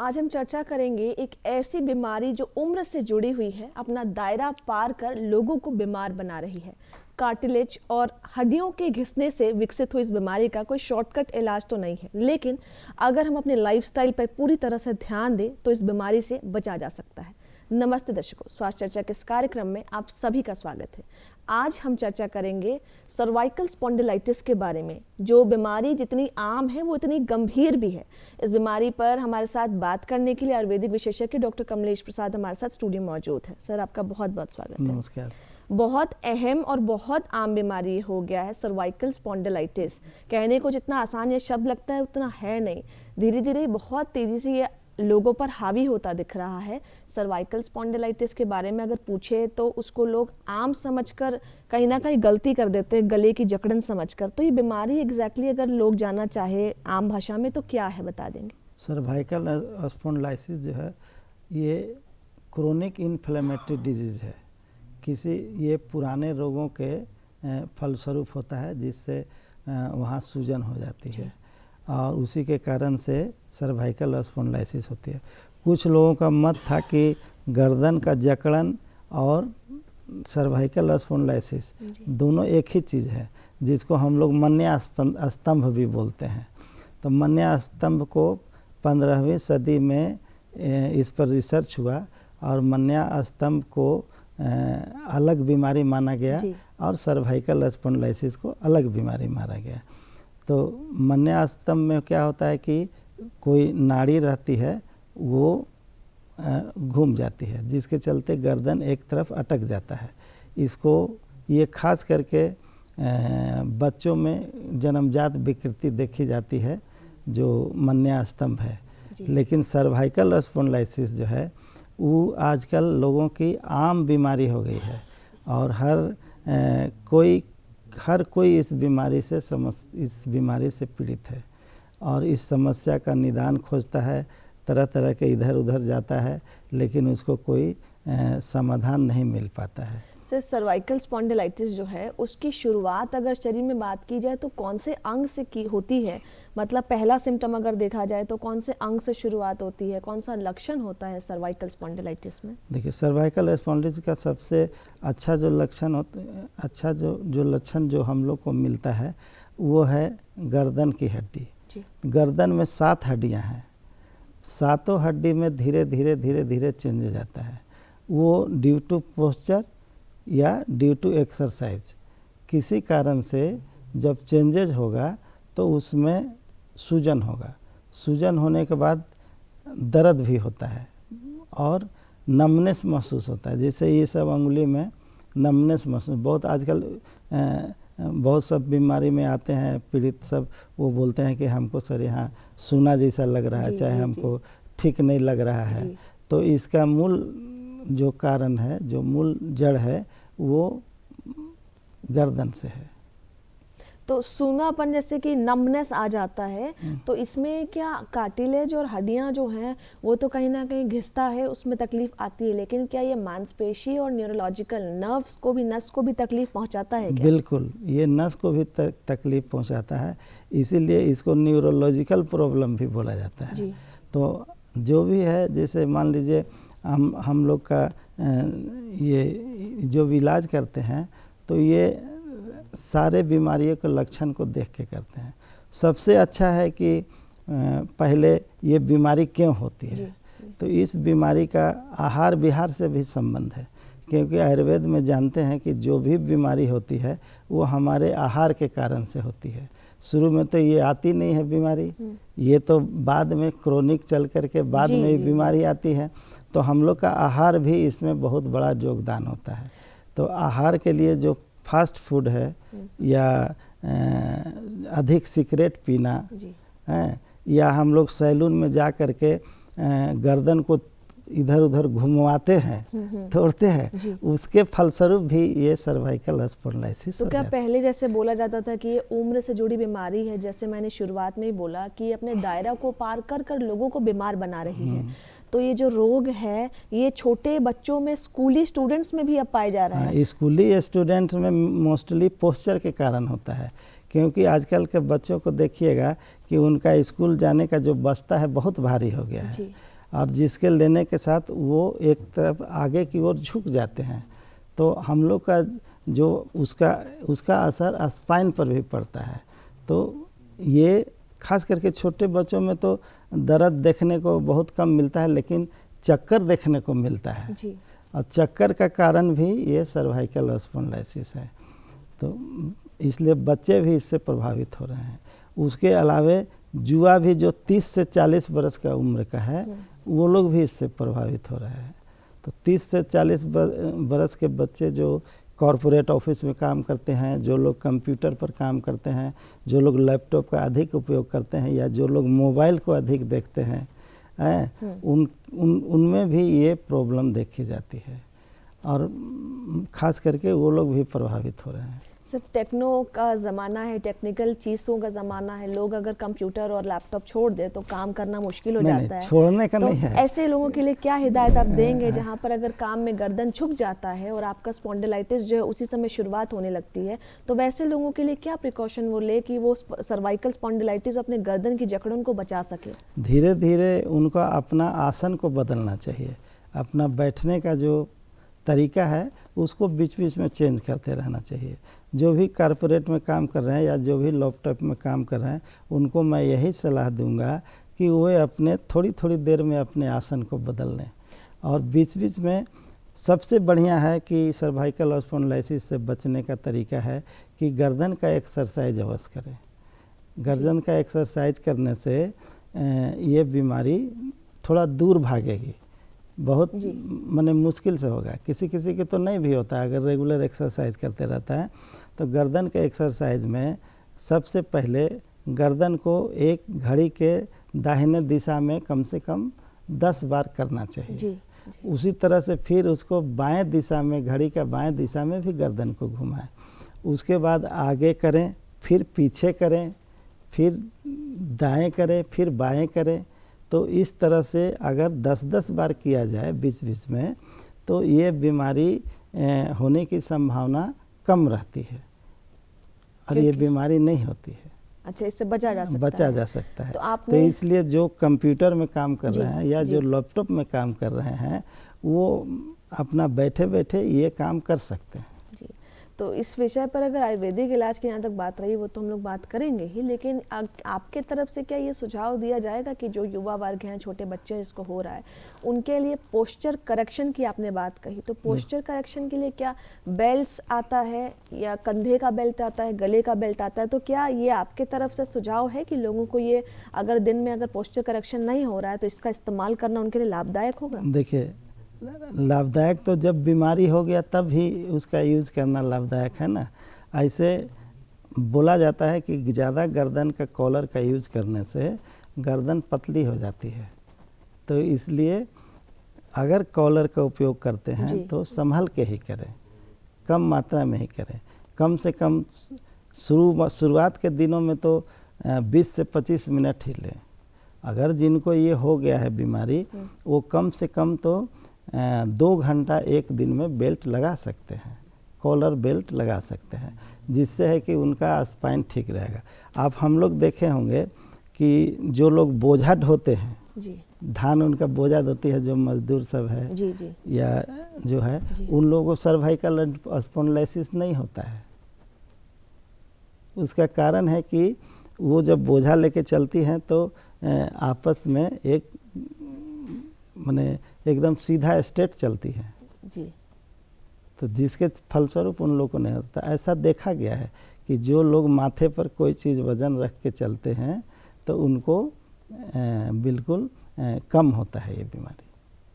आज हम चर्चा करेंगे एक ऐसी बीमारी जो उम्र से जुड़ी हुई है, अपना दायरा पार कर लोगों को बीमार बना रही है। कार्टिलेज और हड्डियों के घिसने से विकसित हुई इस बीमारी का कोई शॉर्टकट इलाज तो नहीं है, लेकिन अगर हम अपने लाइफस्टाइल पर पूरी तरह से ध्यान दें तो इस बीमारी से बचा जा सकता है। नमस्ते दर्शकों, स्वास्थ्य चर्चा के इस कार्यक्रम में आप सभी का स्वागत है। आज हम चर्चा करेंगे सर्वाइकल स्पॉन्डिलाइटिस के बारे में। जो बीमारी जितनी आम है वो इतनी गंभीर भी है। इस बीमारी पर हमारे साथ बात करने के लिए आयुर्वेदिक विशेषज्ञ डॉक्टर कमलेश प्रसाद हमारे साथ स्टूडियो में मौजूद है। सर, आपका बहुत बहुत स्वागत है। नमस्कार। बहुत अहम और बहुत आम बीमारी हो गया है सर्वाइकल स्पॉन्डिलाइटिस। कहने को जितना आसान ये शब्द लगता है उतना है नहीं। धीरे धीरे बहुत तेजी से ये लोगों पर हावी होता दिख रहा है। सर्वाइकल स्पॉन्डिलाइटिस के बारे में अगर पूछे तो उसको लोग आम समझकर कहीं ना कहीं गलती कर देते हैं, गले की जकड़न समझकर। तो ये बीमारी एग्जैक्टली अगर लोग जानना चाहे आम भाषा में तो क्या है, बता देंगे? सर्वाइकल स्पॉन्डिलाइटिस जो है ये क्रोनिक इन्फ्लेमेटरी डिजीज़ है। ये पुराने रोगों के फलस्वरूप होता है, जिससे वहाँ सूजन हो जाती है और उसी के कारण से सर्वाइकल स्पॉन्डिलाइटिस होती है। कुछ लोगों का मत था कि गर्दन का जकड़न और सर्वाइकल स्पॉन्डिलाइटिस दोनों एक ही चीज़ है, जिसको हम लोग मन्या स्तंभ भी बोलते हैं। तो मन्या स्तंभ को 15वीं सदी में इस पर रिसर्च हुआ और मन्या स्तंभ को अलग बीमारी माना गया और सर्वाइकल स्पॉन्डिलाइटिस को अलग बीमारी माना गया। तो मन्या स्तंभ में क्या होता है कि कोई नाड़ी रहती है वो घूम जाती है, जिसके चलते गर्दन एक तरफ अटक जाता है। ये खास करके बच्चों में जन्मजात विकृति देखी जाती है जो मन्या स्तंभ है। लेकिन सर्वाइकल स्पॉन्डिलाइटिस जो है वो आजकल लोगों की आम बीमारी हो गई है और हर कोई इस बीमारी से पीड़ित है और इस समस्या का निदान खोजता है, तरह तरह के इधर उधर जाता है, लेकिन उसको कोई समाधान नहीं मिल पाता है। सर, सर्वाइकल स्पॉन्डिलाइटिस जो है उसकी शुरुआत अगर शरीर में बात की जाए तो कौन से अंग से की होती है? मतलब पहला सिम्टम अगर देखा जाए तो कौन से अंग से शुरुआत होती है, कौन सा लक्षण होता है सर्वाइकल स्पॉन्डिलाइटिस में? देखिए, सर्वाइकल स्पॉन्डिलाइटिस का सबसे अच्छा जो लक्षण लक्षण जो हम लोग को मिलता है वो है गर्दन की हड्डी। गर्दन में 7 हड्डियाँ हैं। सातों हड्डी में धीरे धीरे चेंज हो जाता है। वो ड्यू टू पोस्चर या ड्यू टू एक्सरसाइज किसी कारण से जब चेंजेज होगा तो उसमें सूजन होगा। सूजन होने के बाद दर्द भी होता है और नमनेस महसूस होता है। जैसे ये सब अंगुली में नमनेस महसूस, बहुत आजकल बहुत सब बीमारी में आते हैं पीड़ित सब, वो बोलते हैं कि हमको सर यहाँ सूना जैसा लग रहा है, चाहे हमको ठीक नहीं लग रहा है। तो इसका मूल जो कारण है, जो मूल जड़ है, वो गर्दन से है। तो सूनापन जैसे कि नमनेस आ जाता है, तो इसमें क्या कार्टिलेज और हड्डियां जो हैं वो तो कहीं ना कहीं घिसता है, उसमें तकलीफ आती है, लेकिन क्या ये मांसपेशी और न्यूरोलॉजिकल नस को भी तकलीफ पहुंचाता है क्या? बिल्कुल, ये नस को भी तकलीफ पहुंचाता है, इसीलिए इसको न्यूरोलॉजिकल प्रॉब्लम भी बोला जाता है। तो जो भी है, जैसे मान लीजिए हम लोग का ये जो इलाज करते हैं तो ये सारे बीमारियों के लक्षण को देख के करते हैं। सबसे अच्छा है कि पहले ये बीमारी क्यों होती है। तो इस बीमारी का आहार विहार से भी संबंध है, क्योंकि आयुर्वेद में जानते हैं कि जो भी बीमारी होती है वो हमारे आहार के कारण से होती है। शुरू में तो ये आती नहीं है बीमारी, ये तो बाद में क्रोनिक चल करके बाद में बीमारी आती है। तो हम लोग का आहार भी इसमें बहुत बड़ा योगदान होता है। तो आहार के लिए जो फास्ट फूड है या अधिक सिगरेट पीना है, या हम लोग सैलून में जा करके गर्दन को इधर उधर घुमवाते हैं, तोड़ते हैं, उसके फलस्वरूप भी ये सर्वाइकल स्पॉन्डिलाइटिस तो क्या पहले जैसे बोला जाता था कि ये उम्र से जुड़ी बीमारी है, जैसे मैंने शुरुआत में ही बोला कि अपने दायरा को पार कर लोगों को बीमार बना रही है, तो ये जो रोग है ये छोटे बच्चों में, स्कूली स्टूडेंट्स में भी अब पाया जा रहा है? स्कूली स्टूडेंट्स में मोस्टली पोस्चर के कारण होता है, क्योंकि आजकल के बच्चों को देखिएगा कि उनका स्कूल जाने का जो बस्ता है बहुत भारी हो गया है और जिसके लेने के साथ वो एक तरफ आगे की ओर झुक जाते हैं, तो हम लोग का जो उसका असर स्पाइन पर भी पड़ता है। तो ये खास करके छोटे बच्चों में तो दर्द देखने को बहुत कम मिलता है, लेकिन चक्कर देखने को मिलता है जी। और चक्कर का कारण भी ये सर्वाइकल स्पॉन्डिलाइसिस है। तो इसलिए बच्चे भी इससे प्रभावित हो रहे हैं। उसके अलावे जुआ भी जो 30 से 40 बरस का उम्र का है, वो लोग भी इससे प्रभावित हो रहे हैं। तो 30 से 40 बरस के बच्चे जो कॉरपोरेट ऑफिस में काम करते हैं, जो लोग कंप्यूटर पर काम करते हैं, जो लोग लैपटॉप का अधिक उपयोग करते हैं, या जो लोग मोबाइल को अधिक देखते हैं, उनमें भी ये प्रॉब्लम देखी जाती है और ख़ास करके वो लोग भी प्रभावित हो रहे हैं। सर, टेक्नो का ज़माना है, टेक्निकल चीज़ों का ज़माना है। लोग अगर कंप्यूटर और लैपटॉप छोड़ दे तो काम करना मुश्किल हो जाता है। छोड़ने का तो नहीं है। ऐसे लोगों के लिए क्या हिदायत आप देंगे जहां पर अगर काम में गर्दन झुक जाता है और आपका स्पॉन्डिलाइटिस जो है उसी समय शुरुआत होने लगती है, तो वैसे लोगों के लिए क्या प्रिकॉशन वो ले कि वो सर्वाइकल स्पॉन्डिलाइटिस अपने गर्दन की जकड़न को बचा सके? धीरे धीरे उनको अपना आसन को बदलना चाहिए। अपना बैठने का जो तरीका है उसको बीच बीच में चेंज करते रहना चाहिए। जो भी कॉरपोरेट में काम कर रहे हैं या जो भी लैपटॉप में काम कर रहे हैं, उनको मैं यही सलाह दूंगा कि वो अपने थोड़ी थोड़ी देर में अपने आसन को बदल लें। और बीच बीच में सबसे बढ़िया है कि सर्वाइकल स्पॉन्डिलाइसिस से बचने का तरीका है कि गर्दन का एक्सरसाइज अवश्य करें। गर्दन का एक्सरसाइज करने से ये बीमारी थोड़ा दूर भागेगी। बहुत माने मुश्किल से होगा, किसी किसी के तो नहीं भी होता है। अगर रेगुलर एक्सरसाइज करते रहता है तो गर्दन के एक्सरसाइज में सबसे पहले गर्दन को एक घड़ी के दाहिने दिशा में कम से कम 10 बार करना चाहिए। जी। उसी तरह से फिर उसको बाएं दिशा में, घड़ी का बाएं दिशा में भी गर्दन को घुमाएं। उसके बाद आगे करें, फिर पीछे करें, फिर दाएं करें, फिर बाएं करें। तो इस तरह से अगर 10-10 बार किया जाए बीच बीच में, तो ये बीमारी होने की संभावना कम रहती है और ये बीमारी नहीं होती है। अच्छा, इससे बचा जा सकता है। तो इसलिए जो कंप्यूटर में काम कर रहे हैं या जो लैपटॉप में काम कर रहे हैं, वो अपना बैठे बैठे ये काम कर सकते हैं। जी। तो इस विषय पर अगर आयुर्वेदिक इलाज की यहाँ तक बात रही, वो तो हम लोग बात करेंगे ही, लेकिन आपके तरफ से क्या ये सुझाव दिया जाएगा कि जो युवा वर्ग हैं, छोटे बच्चे जिसको हो रहा है, उनके लिए पोस्चर करेक्शन की आपने बात कही, तो पोस्चर करेक्शन के लिए क्या बेल्ट्स आता है या कंधे का बेल्ट आता है, गले का बेल्ट आता है? तो क्या ये आपके तरफ से सुझाव है कि लोगों को ये अगर दिन में अगर पोस्चर करेक्शन नहीं हो रहा है तो इसका इस्तेमाल करना उनके लिए लाभदायक होगा? देखिए, लाभदायक तो जब बीमारी हो गया तब ही उसका यूज़ करना लाभदायक है ना। ऐसे बोला जाता है कि ज़्यादा गर्दन का कॉलर का यूज़ करने से गर्दन पतली हो जाती है। तो इसलिए अगर कॉलर का उपयोग करते हैं तो संभल के ही करें, कम मात्रा में ही करें। कम से कम शुरुआत के दिनों में तो 20 से 25 मिनट ही लें। अगर जिनको ये हो गया है बीमारी, वो कम से कम तो 2 घंटा एक दिन में बेल्ट लगा सकते हैं, कॉलर बेल्ट लगा सकते हैं, जिससे है कि उनका स्पाइन ठीक रहेगा। आप हम लोग देखे होंगे कि जो लोग बोझा ढोते हैं, धान उनका बोझा ढोती है, जो मजदूर सब है या जो है, उन लोगों को सर्वाइकल स्पॉन्डिलाइसिस नहीं होता है। उसका कारण है कि वो जब बोझा लेके चलती हैं तो आपस में एक माने एकदम सीधा स्ट्रेट चलती है जी। तो जिसके फलस्वरूप उन लोगों को नहीं होता। ऐसा देखा गया है कि जो लोग माथे पर कोई चीज़ वजन रख के चलते हैं तो उनको बिल्कुल कम होता है ये बीमारी।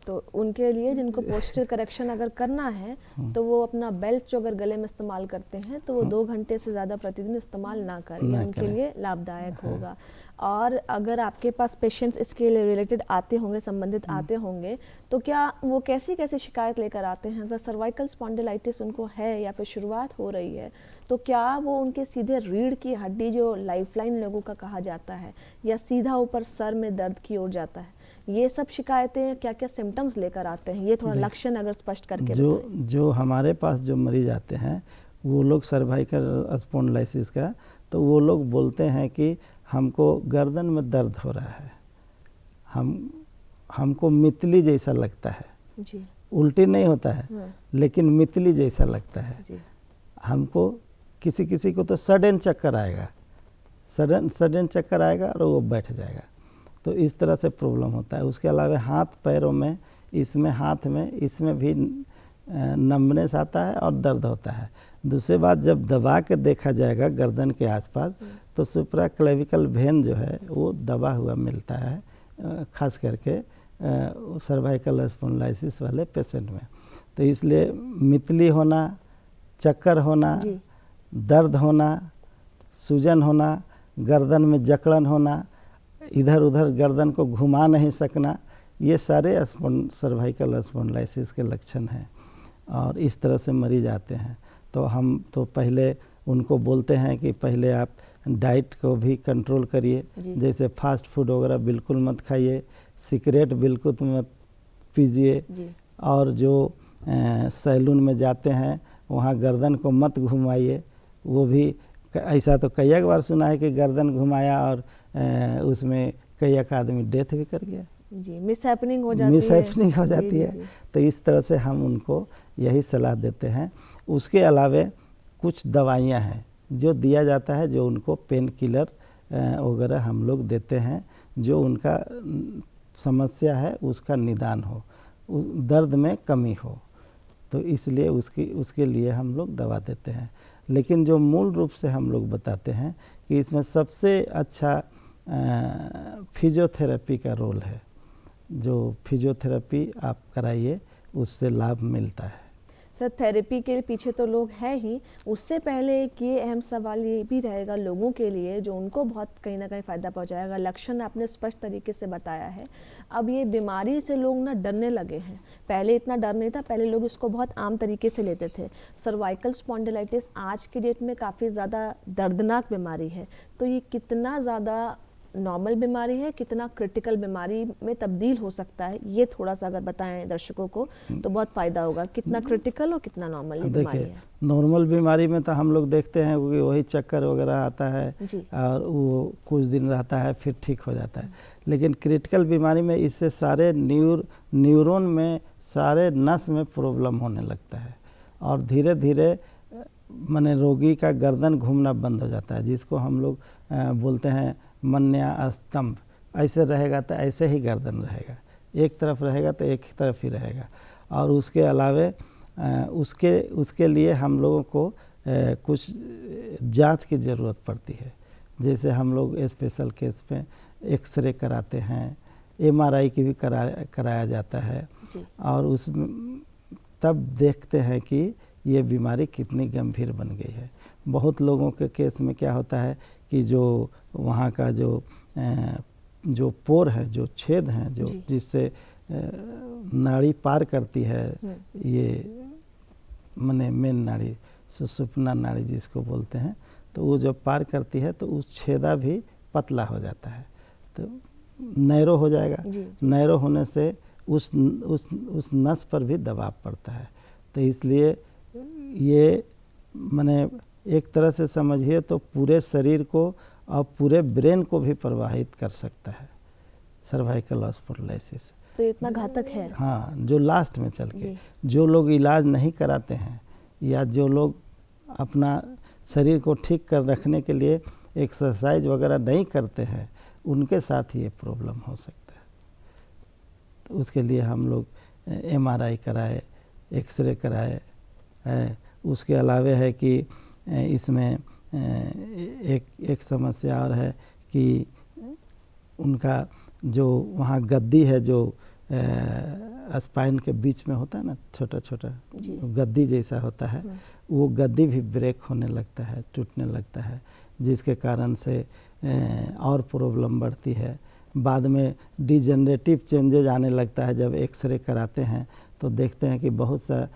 तो उनके लिए जिनको पोस्चर करेक्शन अगर करना है तो वो अपना बेल्ट जो अगर गले में इस्तेमाल करते हैं तो वो 2 घंटे से ज़्यादा प्रतिदिन इस्तेमाल ना करें, उनके लिए लाभदायक होगा। और अगर आपके पास पेशेंट्स इसके लिए रिलेटेड आते होंगे, संबंधित आते होंगे, तो क्या वो कैसी कैसी शिकायत लेकर आते हैं? अगर सर्वाइकल स्पॉन्डिलाइटिस उनको है या फिर शुरुआत हो रही है, तो क्या वो उनके सीधे रीढ़ की हड्डी जो लाइफलाइन लोगों का कहा जाता है, या सीधा ऊपर सर में दर्द की ओर जाता है? ये सब शिकायतें क्या क्या सिम्टम्स लेकर आते हैं, ये थोड़ा लक्षण अगर स्पष्ट करके जो हमारे पास जो मरीज आते हैं वो लोग सर्वाइकल स्पॉन्डिलाइसिस का, तो वो लोग बोलते हैं कि हमको गर्दन में दर्द हो रहा है, हम हमको मितली जैसा लगता है, जी। उल्टी नहीं होता है हाँ। लेकिन मितली जैसा लगता है। जी। हमको किसी किसी को तो सडन चक्कर आएगा, सडन चक्कर आएगा और वो बैठ जाएगा। तो इस तरह से प्रॉब्लम होता है। उसके अलावा हाथ पैरों में, इसमें हाथ में, इसमें भी नमनेस आता है और दर्द होता है। दूसरी बात, जब दबा के देखा जाएगा गर्दन के आसपास तो सुप्राक्लेविकल वेन जो है वो दबा हुआ मिलता है, खास करके सर्वाइकल स्पॉन्डिलोसिस वाले पेशेंट में। तो इसलिए मितली होना, चक्कर होना, दर्द होना, सूजन होना, गर्दन में जकड़न होना, इधर उधर गर्दन को घुमा नहीं सकना, ये सारे सर्वाइकल स्पॉन्डिलोसिस के लक्षण हैं और इस तरह से मरीज आते हैं। तो हम तो पहले उनको बोलते हैं कि पहले आप डाइट को भी कंट्रोल करिए, जैसे फास्ट फूड वगैरह बिल्कुल मत खाइए, सिगरेट बिल्कुल मत पीजिए, और जो सैलून में जाते हैं वहाँ गर्दन को मत घुमाइए। वो भी ऐसा तो कई बार सुना है कि गर्दन घुमाया और उसमें कई एक आदमी डेथ भी कर गया। जी, मिसहैपनिंग हो जाती है। तो इस तरह से हम उनको यही सलाह देते हैं। उसके अलावे कुछ दवाइयाँ हैं जो दिया जाता है, जो उनको पेन किलर वगैरह हम लोग देते हैं, जो उनका समस्या है उसका निदान हो, दर्द में कमी हो। तो इसलिए उसके लिए हम लोग दवा देते हैं। लेकिन जो मूल रूप से हम लोग बताते हैं कि इसमें सबसे अच्छा फिजियोथेरेपी का रोल है। जो फिजियोथेरेपी आप कराइए उससे लाभ मिलता है। सर, थेरेपी के पीछे तो लोग हैं ही, उससे पहले एक ये अहम सवाल ये भी रहेगा लोगों के लिए जो उनको बहुत कहीं ना कहीं फ़ायदा पहुंचाएगा। लक्षण आपने स्पष्ट तरीके से बताया है। अब ये बीमारी से लोग ना डरने लगे हैं, पहले इतना डर नहीं था, पहले लोग इसको बहुत आम तरीके से लेते थे। सर्वाइकल स्पॉन्डिलाइटिस आज की डेट में काफ़ी ज़्यादा दर्दनाक बीमारी है। तो ये कितना ज़्यादा नॉर्मल बीमारी है, कितना क्रिटिकल बीमारी में तब्दील हो सकता है, ये थोड़ा सा अगर बताएं दर्शकों को तो बहुत फ़ायदा होगा। कितना क्रिटिकल और कितना नॉर्मल बीमारी है? नॉर्मल बीमारी में तो हम लोग देखते हैं कि वही चक्कर वगैरह आता है और वो कुछ दिन रहता है फिर ठीक हो जाता है। लेकिन क्रिटिकल बीमारी में इससे सारे न्यूरॉन में, सारे नस में प्रॉब्लम होने लगता है और धीरे धीरे माने रोगी का गर्दन घूमना बंद हो जाता है, जिसको हम लोग बोलते हैं मन्या स्तंभ। ऐसे रहेगा तो ऐसे ही गर्दन रहेगा, एक तरफ रहेगा तो एक ही तरफ ही रहेगा। और उसके अलावे उसके लिए हम लोगों को कुछ जांच की ज़रूरत पड़ती है। जैसे हम लोग स्पेशल केस में एक्सरे कराते हैं, MRI की भी कराया जाता है और तब देखते हैं कि ये बीमारी कितनी गंभीर बन गई है। बहुत लोगों के केस में क्या होता है कि जो वहाँ का जो पोर है, जो छेद हैं, जो जिससे नाड़ी पार करती है, ये माने मेन नाड़ी, सुषुम्ना नाड़ी जिसको बोलते हैं, तो वो जब पार करती है तो उस छेदा भी पतला हो जाता है, तो नैरो हो जाएगा। नैरो होने से उस नस पर भी दबाव पड़ता है। तो इसलिए ये माने एक तरह से समझिए तो पूरे शरीर को और पूरे ब्रेन को भी प्रभावित कर सकता है सर्वाइकल स्पॉन्डिलोसिस। तो इतना घातक है? हाँ, जो लास्ट में चल के जो लोग इलाज नहीं कराते हैं या जो लोग अपना शरीर को ठीक कर रखने के लिए एक्सरसाइज वगैरह नहीं करते हैं, उनके साथ ये प्रॉब्लम हो सकता है। तो उसके लिए हम लोग MRI कराए, एक्सरे कराए। उसके अलावे है कि इसमें एक समस्या और है कि उनका जो वहाँ गद्दी है, जो स्पाइन के बीच में होता है ना, छोटा छोटा गद्दी जैसा होता है, वो गद्दी भी ब्रेक होने लगता है, टूटने लगता है, जिसके कारण से और प्रॉब्लम बढ़ती है। बाद में डिजेनरेटिव चेंजेज आने लगता है। जब एक्सरे कराते हैं तो देखते हैं कि बहुत सा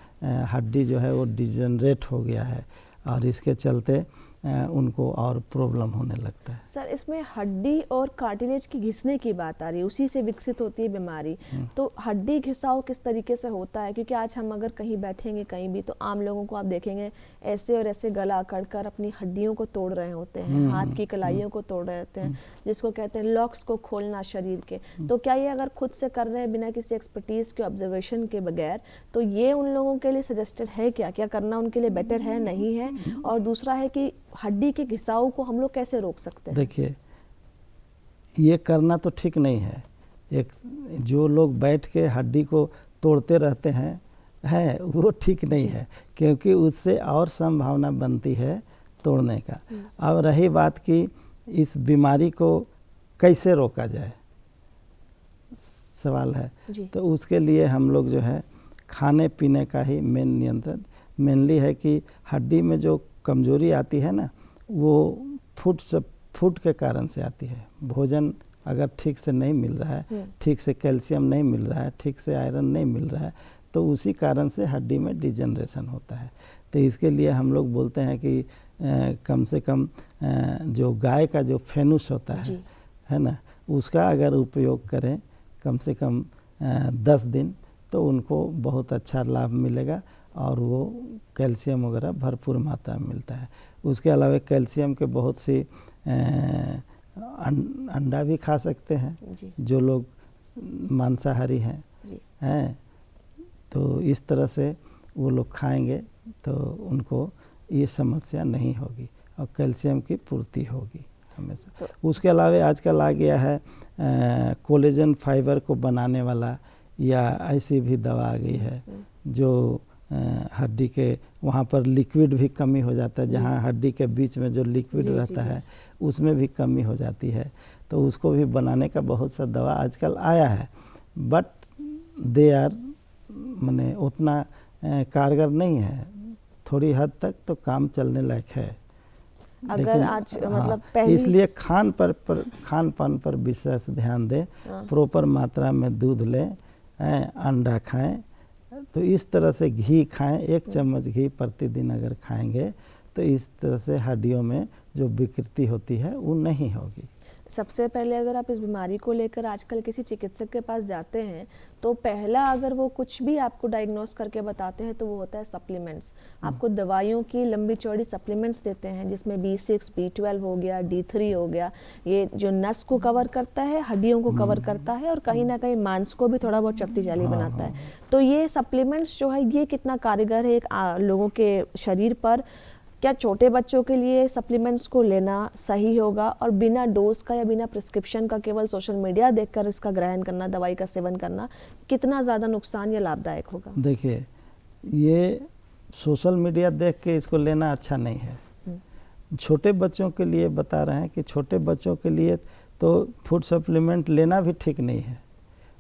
हड्डी जो है वो डिजेनरेट हो गया है और इसके चलते उनको और प्रॉब्लम होने लगता है। सर, इसमें हड्डी और कार्टिलेज की घिसने की बात आ रही है, उसी से विकसित होती है बीमारी। तो हड्डी घिसाव किस तरीके से होता है? क्योंकि आज हम अगर कहीं बैठेंगे कहीं भी तो आम लोगों को आप देखेंगे ऐसे और ऐसे गला अकड़ कर अपनी हड्डियों को तोड़ रहे होते हैं, हाथ की कलाइयों को तोड़ रहे होते हैं, जिसको कहते हैं लॉक्स को खोलना शरीर के। तो क्या ये अगर खुद से कर रहे हैं बिना किसी एक्सपर्टीज के, ऑब्जर्वेशन के बगैर, तो ये उन लोगों के लिए सजेस्टेड है क्या करना उनके लिए बेटर है, नहीं है? और दूसरा है कि हड्डी के घिसाव को हम लोग कैसे रोक सकते हैं? देखिए, ये करना तो ठीक नहीं है। एक जो लोग बैठ के हड्डी को तोड़ते रहते हैं वो ठीक नहीं है, क्योंकि उससे और संभावना बनती है तोड़ने का। अब रही बात कि इस बीमारी को कैसे रोका जाए, सवाल है। तो उसके लिए हम लोग जो है खाने पीने का ही मेन नियंत्रण मेनली है कि हड्डी में जो कमजोरी आती है ना, वो फूड के कारण से आती है। भोजन अगर ठीक से नहीं मिल रहा है, ठीक से कैल्शियम नहीं मिल रहा है, ठीक से आयरन नहीं मिल रहा है, तो उसी कारण से हड्डी में डिजनरेशन होता है। तो इसके लिए हम लोग बोलते हैं कि कम से कम जो गाय का जो फेनुस होता है ना, उसका अगर उपयोग करें कम से कम 10 दिन, तो उनको बहुत अच्छा लाभ मिलेगा और वो कैल्शियम वगैरह भरपूर मात्रा में मिलता है। उसके अलावा कैल्शियम के बहुत सी अंडा भी खा सकते हैं जो लोग मांसाहारी हैं तो इस तरह से वो लोग खाएंगे तो उनको ये समस्या नहीं होगी और कैल्शियम की पूर्ति होगी हमेशा। उसके अलावा आजकल आ गया है कोलेजन फाइबर को बनाने वाला, या ऐसी भी दवा आ गई है जो हड्डी के वहाँ पर लिक्विड भी कमी हो जाता है, जहाँ हड्डी के बीच में जो लिक्विड रहता है उसमें भी कमी हो जाती है, तो उसको भी बनाने का बहुत सा दवा आजकल आया है, बट दे आर माने उतना कारगर नहीं है। थोड़ी हद तक तो काम चलने लायक है, अगर आज मतलब पहले इसलिए खान पान पर विशेष ध्यान दें, प्रॉपर मात्रा में दूध लें, अंडा खाएं, तो इस तरह से घी खाएं, 1 चम्मच घी प्रतिदिन अगर खाएंगे तो इस तरह से हड्डियों में जो विकृति होती है वो नहीं होगी। सबसे पहले अगर आप इस बीमारी को लेकर आजकल किसी चिकित्सक के पास जाते हैं तो पहला अगर वो कुछ भी आपको डायग्नोस करके बताते हैं तो वो होता है सप्लीमेंट्स। आपको दवाइयों की लंबी चौड़ी सप्लीमेंट्स देते हैं जिसमें B6, B12 हो गया, D3 हो गया, ये जो नस को कवर करता है, हड्डियों को कवर करता है और कहीं ना कहीं मांस को भी थोड़ा बहुत शक्तिशाली बनाता है। तो ये सप्लीमेंट्स जो है ये कितना कारगर है एक लोगों के शरीर पर? क्या छोटे बच्चों के लिए सप्लीमेंट्स को लेना सही होगा और बिना डोज का या बिना प्रिस्क्रिप्शन का केवल सोशल मीडिया देखकर इसका ग्रहण करना, दवाई का सेवन करना कितना ज़्यादा नुकसान या लाभदायक होगा? देखिए, ये सोशल मीडिया देख के इसको लेना अच्छा नहीं है। छोटे बच्चों के लिए बता रहे हैं कि छोटे बच्चों के लिए तो फूड सप्लीमेंट लेना भी ठीक नहीं है।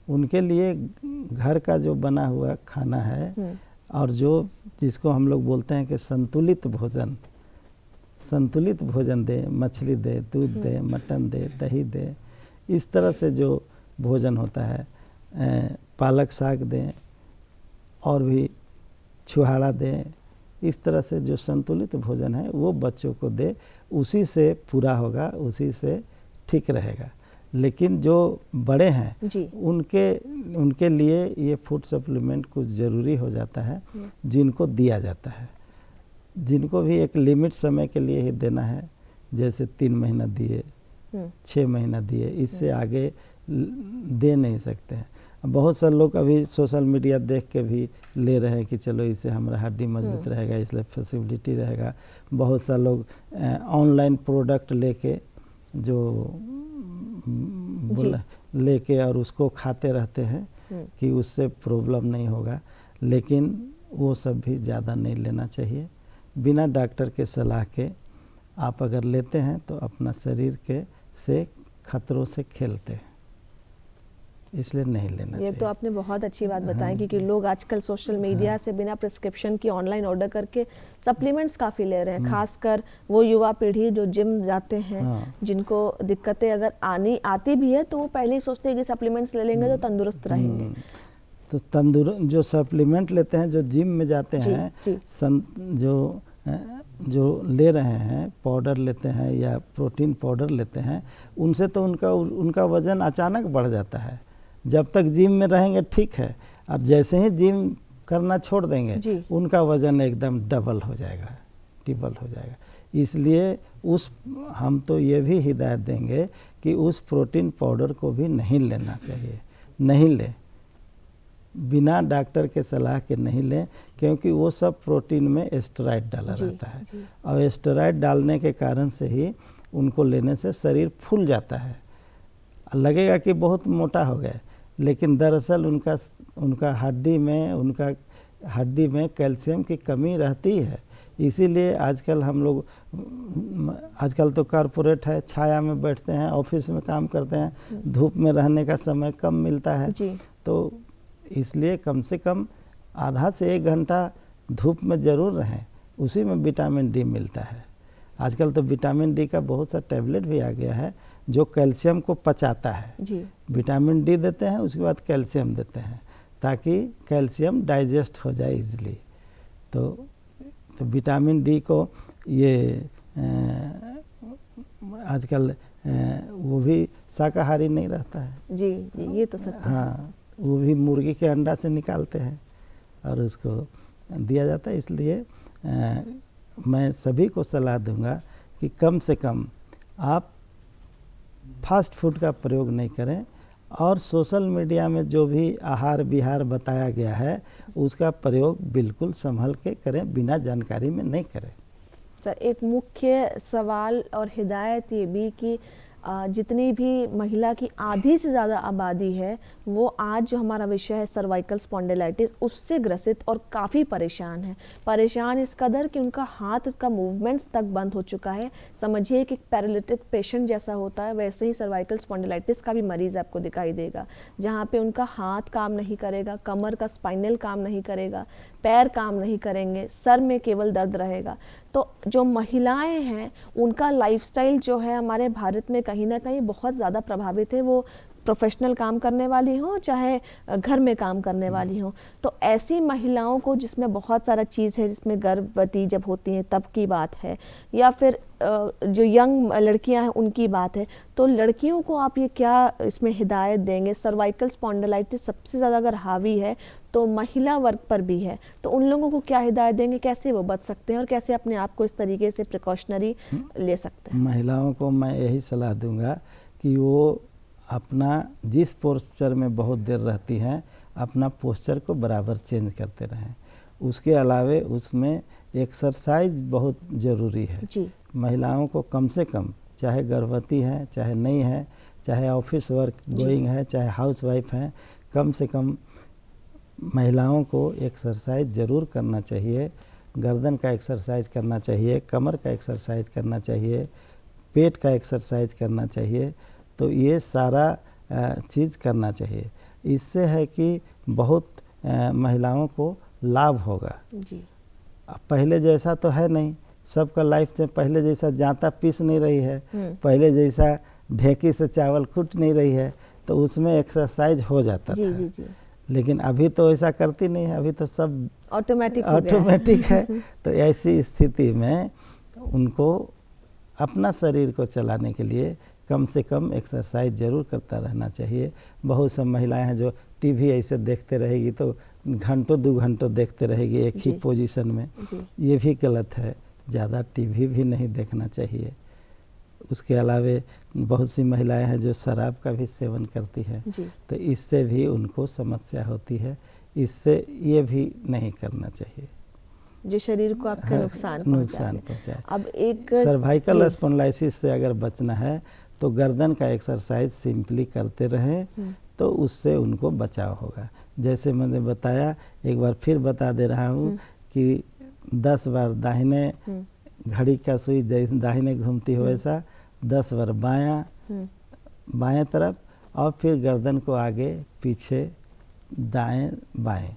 उनके लिए घर का जो बना हुआ खाना है और जो जिसको हम लोग बोलते हैं कि संतुलित भोजन दे, मछली दे, दूध दे, मटन दे, दही दे, इस तरह से जो भोजन होता है, पालक साग दें और भी छुहारा दें, इस तरह से जो संतुलित भोजन है वो बच्चों को दे, उसी से पूरा होगा, उसी से ठीक रहेगा। लेकिन जो बड़े हैं उनके लिए ये फूड सप्लीमेंट कुछ ज़रूरी हो जाता है जिनको दिया जाता है, जिनको भी एक लिमिट समय के लिए ही देना है, जैसे 3 महीना दिए, 6 महीना दिए, इससे आगे दे नहीं सकते हैं। बहुत सारे लोग अभी सोशल मीडिया देख के भी ले रहे हैं कि चलो इससे हमारा हड्डी मजबूत रहेगा, इसलिए फ्लेक्सिबिलिटी रहेगा। बहुत सारे लोग ऑनलाइन प्रोडक्ट लेके जो लेके और उसको खाते रहते हैं कि उससे प्रॉब्लम नहीं होगा, लेकिन वो सब भी ज़्यादा नहीं लेना चाहिए। बिना डॉक्टर के सलाह के आप अगर लेते हैं तो अपना शरीर के से खतरों से खेलते हैं, इसलिए नहीं लेना चाहिए। ये तो आपने बहुत अच्छी बात बताई क्योंकि लोग आजकल सोशल मीडिया से बिना प्रिस्क्रिप्शन की ऑनलाइन ऑर्डर करके सप्लीमेंट्स काफ़ी ले रहे हैं, खासकर वो युवा पीढ़ी जो जिम जाते हैं, जिनको दिक्कतें अगर आती भी है तो वो पहले ही सोचते हैं कि सप्लीमेंट्स ले लेंगे तो तंदुरुस्त रहेंगे। तो जो सप्लीमेंट लेते हैं, जो जिम में जाते हैं, जो जो ले रहे हैं, पाउडर लेते हैं या प्रोटीन पाउडर लेते हैं, उनसे तो उनका वज़न अचानक बढ़ जाता है। जब तक जिम में रहेंगे ठीक है, और जैसे ही जिम करना छोड़ देंगे उनका वज़न एकदम डबल हो जाएगा, ट्रिपल हो जाएगा। इसलिए हम तो ये भी हिदायत देंगे कि उस प्रोटीन पाउडर को भी नहीं लेना चाहिए, नहीं लें, बिना डॉक्टर के सलाह के नहीं लें, क्योंकि वो सब प्रोटीन में एस्टेरॉइड डाला रहता है और एस्टेरॉइड डालने के कारण से ही उनको लेने से शरीर फूल जाता है, लगेगा कि बहुत मोटा हो गया, लेकिन दरअसल उनका हड्डी में कैल्शियम की कमी रहती है। इसीलिए आजकल तो कॉरपोरेट है, छाया में बैठते हैं, ऑफिस में काम करते हैं, धूप में रहने का समय कम मिलता है, तो इसलिए कम से कम आधा से 1 घंटा धूप में ज़रूर रहें, उसी में विटामिन डी मिलता है। आजकल तो विटामिन डी का बहुत सा टैबलेट भी आ गया है जो कैल्शियम को पचाता है। विटामिन डी देते हैं, उसके बाद कैल्शियम देते हैं ताकि कैल्शियम डाइजेस्ट हो जाए इजीली। तो विटामिन डी को ये आजकल वो भी शाकाहारी नहीं रहता है। जी ये तो सत्य है। हाँ, वो भी मुर्गी के अंडा से निकालते हैं और उसको दिया जाता है। इसलिए मैं सभी को सलाह दूंगा कि कम से कम आप फास्ट फूड का प्रयोग नहीं करें, और सोशल मीडिया में जो भी आहार विहार बताया गया है उसका प्रयोग बिल्कुल संभल के करें, बिना जानकारी में नहीं करें। सर, एक मुख्य सवाल और हिदायत ये भी कि जितनी भी महिला की आधी से ज़्यादा आबादी है वो आज जो हमारा विषय है सर्वाइकल स्पॉन्डिलाइटिस, उससे ग्रसित और काफ़ी परेशान इस कदर कि उनका हाथ का मूवमेंट्स तक बंद हो चुका है। समझिए कि पैरालिटिक पेशेंट जैसा होता है वैसे ही सर्वाइकल स्पॉन्डिलाइटिस का भी मरीज़ आपको दिखाई देगा, जहाँ पे उनका हाथ काम नहीं करेगा, कमर का स्पाइनल काम नहीं करेगा, पैर काम नहीं करेंगे, सर में केवल दर्द रहेगा। तो जो महिलाएं हैं उनका लाइफस्टाइल जो है हमारे भारत में कहीं ना कहीं बहुत ज़्यादा प्रभावित है, वो प्रोफेशनल काम करने वाली हो चाहे घर में काम करने वाली हो। तो ऐसी महिलाओं को जिसमें बहुत सारा चीज़ है, जिसमें गर्भवती जब होती हैं तब की बात है, या फिर जो यंग लड़कियां हैं उनकी बात है, तो लड़कियों को आप ये क्या इसमें हिदायत देंगे? सर्वाइकल स्पॉन्डिलाइटिस सबसे ज़्यादा अगर हावी है तो महिला वर्ग पर भी है, तो उन लोगों को क्या हिदायत देंगे, कैसे वो बच सकते हैं और कैसे अपने आप को इस तरीके से प्रिकॉशनरी ले सकते हैं? महिलाओं को मैं यही सलाह दूंगा कि वो अपना जिस पोस्चर में बहुत देर रहती हैं अपना पोस्चर को बराबर चेंज करते रहें। उसके अलावे उसमें एक्सरसाइज बहुत ज़रूरी है जी। महिलाओं को कम से कम, चाहे गर्भवती हैं चाहे नहीं है, चाहे ऑफिस वर्क गोइंग है चाहे हाउस वाइफ हैं, कम से कम महिलाओं को एक्सरसाइज ज़रूर करना चाहिए। गर्दन का एक्सरसाइज करना चाहिए, कमर का एक्सरसाइज करना चाहिए, पेट का एक्सरसाइज करना चाहिए। तो ये सारा चीज़ करना चाहिए। इससे है कि बहुत महिलाओं को लाभ होगा जी। पहले जैसा तो है नहीं, सबका लाइफ से पहले जैसा जाता पीस नहीं रही है, पहले जैसा ढेकी से चावल कूट नहीं रही है, तो उसमें एक्सरसाइज हो जाता था जी। लेकिन अभी तो ऐसा करती नहीं है, अभी तो सब ऑटोमेटिक है। तो ऐसी स्थिति में उनको अपना शरीर को चलाने के लिए कम से कम एक्सरसाइज ज़रूर करता रहना चाहिए। बहुत सब महिलाएं हैं जो टीवी ऐसे देखते रहेगी तो घंटों 2 घंटों देखते रहेगी एक ही पोजीशन में, ये भी गलत है। ज़्यादा टीवी भी नहीं देखना चाहिए। उसके अलावे बहुत सी महिलाएं हैं जो शराब का भी सेवन करती हैं, तो इससे भी उनको समस्या होती है। इससे ये भी नहीं करना चाहिए जो शरीर को आपका नुकसान पहुंचाए। अब एक सर्वाइकल स्पॉन्डिलाइटिस से अगर बचना है तो गर्दन का एक्सरसाइज सिंपली करते रहें, तो उससे उनको बचाव होगा। जैसे मैंने बताया, एक बार फिर बता दे रहा हूँ कि 10 बार दाहिने, घड़ी का सुई दाहिने घूमती हो ऐसा 10 बार बाएं तरफ, और फिर गर्दन को आगे पीछे दाएं बाएं,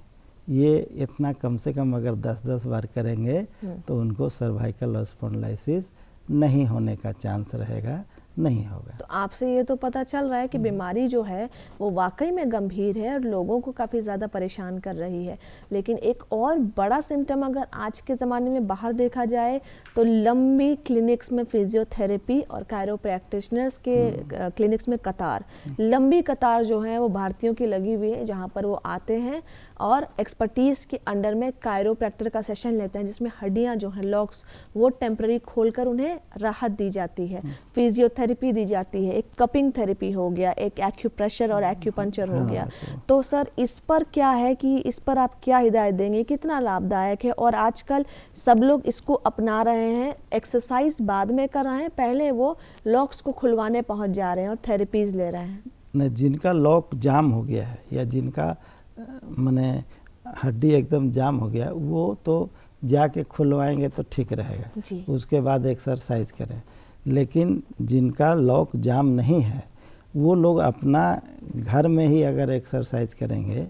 ये इतना कम से कम अगर 10-10 बार करेंगे तो उनको सर्वाइकल स्पॉन्डिलाइटिस नहीं होने का चांस रहेगा, नहीं होगा। तो आपसे ये तो पता चल रहा है कि बीमारी जो है वो वाकई में गंभीर है और लोगों को काफ़ी ज़्यादा परेशान कर रही है। लेकिन एक और बड़ा सिम्टम अगर आज के ज़माने में बाहर देखा जाए तो लंबी क्लिनिक्स में फिजियोथेरेपी और कायरो प्रैक्टिशनर्स के क्लिनिक्स में कतार, लंबी कतार जो है वो भारतीयों की लगी हुई है, जहाँ पर वो आते हैं और एक्सपर्टीज़ के अंडर में कायरोप्रैक्टर का सेशन लेते हैं, जिसमें हड्डियाँ जो हैं लॉक्स वो टेम्पररी खोलकर उन्हें राहत दी जाती है, फिजियोथेरेपी दी जाती है, एक कपिंग थेरेपी हो गया, एक एक्यूप्रेशर और एक्यूपंक्चर हो गया। तो सर इस पर क्या है कि इस पर आप क्या हिदायत देंगे, कितना लाभदायक है? और आजकल सब लोग इसको अपना रहे हैं, एक्सरसाइज बाद में कर रहे हैं, पहले वो लॉक्स को खुलवाने पहुंच जा रहे हैं और थेरेपीज ले रहे हैं। न जिनका लॉक जाम हो गया है या जिनका माने हड्डी एकदम जाम हो गया, वो तो जाके खुलवाएंगे तो ठीक रहेगा जी। उसके बाद एक्सरसाइज करें। लेकिन जिनका लॉक जाम नहीं है वो लोग अपना घर में ही अगर एक्सरसाइज करेंगे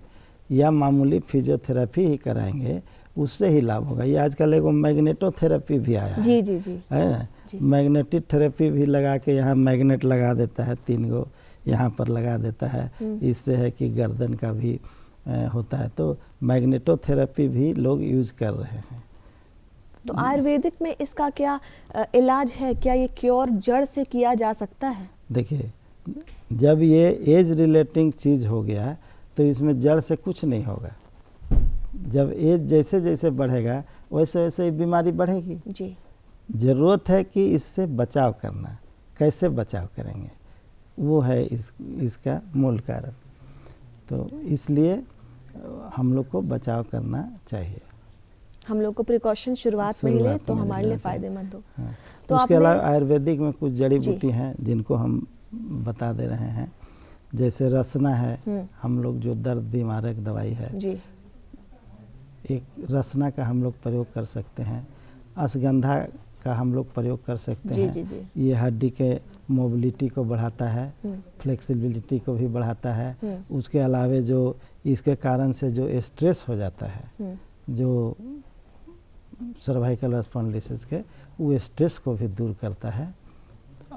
या मामूली फिजियोथेरेपी ही कराएंगे उससे ही लाभ होगा। ये आजकल एगो मैग्नेटोथेरेपी भी आया जी जी जी है ना, मैग्नेटिक थेरेपी भी लगा के यहाँ मैग्नेट लगा देता है, 3 गो यहाँ पर लगा देता है। इससे है कि गर्दन का भी होता है, तो मैग्नेटोथेरेपी भी लोग यूज कर रहे हैं। तो आयुर्वेदिक में इसका क्या इलाज है, क्या ये क्योर जड़ से किया जा सकता है? देखिए, जब ये एज रिलेटिंग चीज़ हो गया तो इसमें जड़ से कुछ नहीं होगा। जब एज जैसे जैसे बढ़ेगा वैसे वैसे बीमारी बढ़ेगी जी। ज़रूरत है कि इससे बचाव करना, कैसे बचाव करेंगे वो है इसका मूल कारण। तो इसलिए हम लोग को बचाव करना चाहिए। हम लोग को प्रिकॉशन शुरुआत में ही ले तो हमारे लिए फ़ायदेमंद हो। हाँ। तो उसके अलावा आयुर्वेदिक में कुछ जड़ी बूटी हैं जिनको हम बता दे रहे हैं, जैसे रसना है, हम लोग जो दर्द बीमारक दवाई है जी, एक रसना का हम लोग प्रयोग कर सकते हैं। अश्वगंधा का हम लोग प्रयोग कर सकते हैं। जी, जी। ये हड्डी के मोबिलिटी को बढ़ाता है, फ्लेक्सिबिलिटी को भी बढ़ाता है। उसके अलावे जो इसके कारण से जो स्ट्रेस हो जाता है, जो सर्वाइकल स्पॉन्डिलोसिस के, वो स्ट्रेस को भी दूर करता है।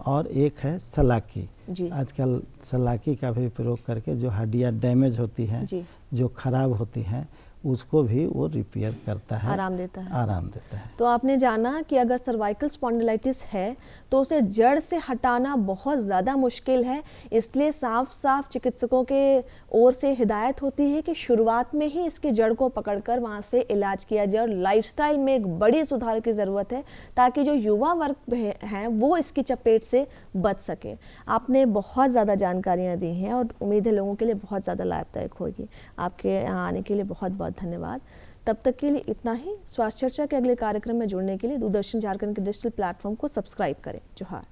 और एक है सलाकी। आजकल सलाकी का भी प्रयोग करके जो हड्डियाँ डैमेज होती हैं, जो खराब होती हैं, उसको भी वो रिपेयर करता है, आराम देता है। तो आपने जाना कि अगर सर्वाइकल स्पॉन्डिलाइटिस है तो उसे जड़ से हटाना बहुत ज़्यादा मुश्किल है, इसलिए साफ साफ चिकित्सकों के ओर से हिदायत होती है कि शुरुआत में ही इसकी जड़ को पकड़कर वहाँ से इलाज किया जाए। और लाइफस्टाइल में एक बड़ी सुधार की ज़रूरत है ताकि जो युवा वर्ग हैं वो इसकी चपेट से बच सके। आपने बहुत ज़्यादा जानकारियाँ दी हैं और उम्मीद है लोगों के लिए बहुत ज़्यादा लाभदायक होगी। आपके यहाँ आने के लिए बहुत बहुत धन्यवाद। तब तक के लिए इतना ही। स्वास्थ्य चर्चा के अगले कार्यक्रम में जुड़ने के लिए दूरदर्शन झारखंड के डिजिटल प्लेटफॉर्म को सब्सक्राइब करें। जोहार।